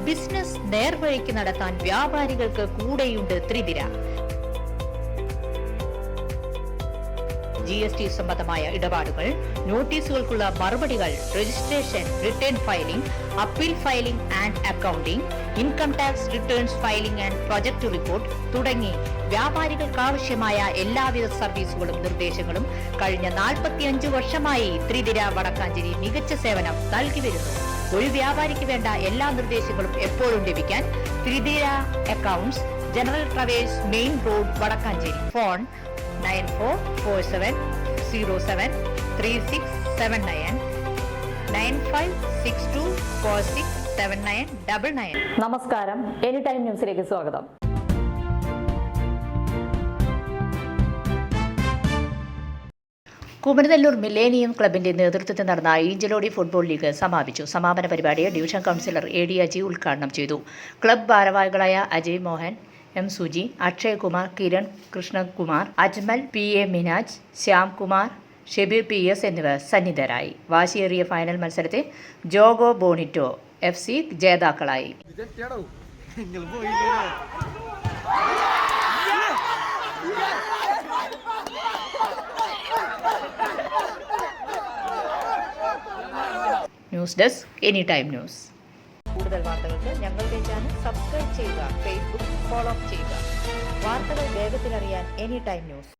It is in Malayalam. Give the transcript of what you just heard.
ബിസിനസ് നേർവഴിക്ക് നടത്താൻ വ്യാപാരികൾക്ക് കൂടെയുണ്ട് ത്രിതിര. GST സംബന്ധമായ ഇടപാടുകൾ, നോട്ടീസുകൾക്കുള്ള മറുപടികൾ, registration, return filing, appeal filing and accounting, income tax returns filing and project report തുടങ്ങി വ്യാപാരികൾക്കാവശ്യമായ എല്ലാവിധ സർവീസുകളും നിർദ്ദേശങ്ങളും കഴിഞ്ഞ 45 വർഷമായി ത്രിതിര വടക്കാഞ്ചേരി മികച്ച സേവനം നൽകി വരുന്നു. ഒരു വ്യാപാരിക്ക് വേണ്ട എല്ലാ നിർദ്ദേശങ്ങളും എപ്പോഴും ലഭിക്കാൻ ത്രിതിര accounts, general traders, main road, Vadakkanchery. Phone 9447073679 9562467999. നമസ്കാരം, എനി ടൈം ന്യൂസിലേക്ക് സ്വാഗതം. കുമരനെല്ലൂർ മില്ലേനിയം ക്ലബിന്റെ നേതൃത്വത്തിൽ നടന്ന ഈഞ്ചലോടി ഫുട്ബോൾ ലീഗ് സമാപിച്ചു. സമാപന പരിപാടിയെ ഡിവിഷൻ കൗൺസിലർ AD അജി ഉദ്ഘാടനം ചെയ്തു. ക്ലബ് ഭാരവാഹികളായ Ajay Mohan, M Suji, Akshay Kumar, Kiran Krishnakumar, Ajmal, PA Minaj, Shyamkumar, Shebeer PS എന്നിവർ സന്നിധരായി. വാശിയേറിയ ഫൈനൽ മത്സരത്തിൽ ജോഗോ ബോണിറ്റോ FC ജേതാക്കളായി. News desk, any time news. കൂടുതൽ വാർത്തകൾക്ക് ഞങ്ങളുടെ ചാനൽ സബ്സ്ക്രൈബ് ചെയ്യുക, ഫേസ്ബുക്ക് ഫോളോ ചെയ്യുക. വാർത്തകൾ വേഗത്തിലറിയാൻ എനി ടൈം ന്യൂസ്.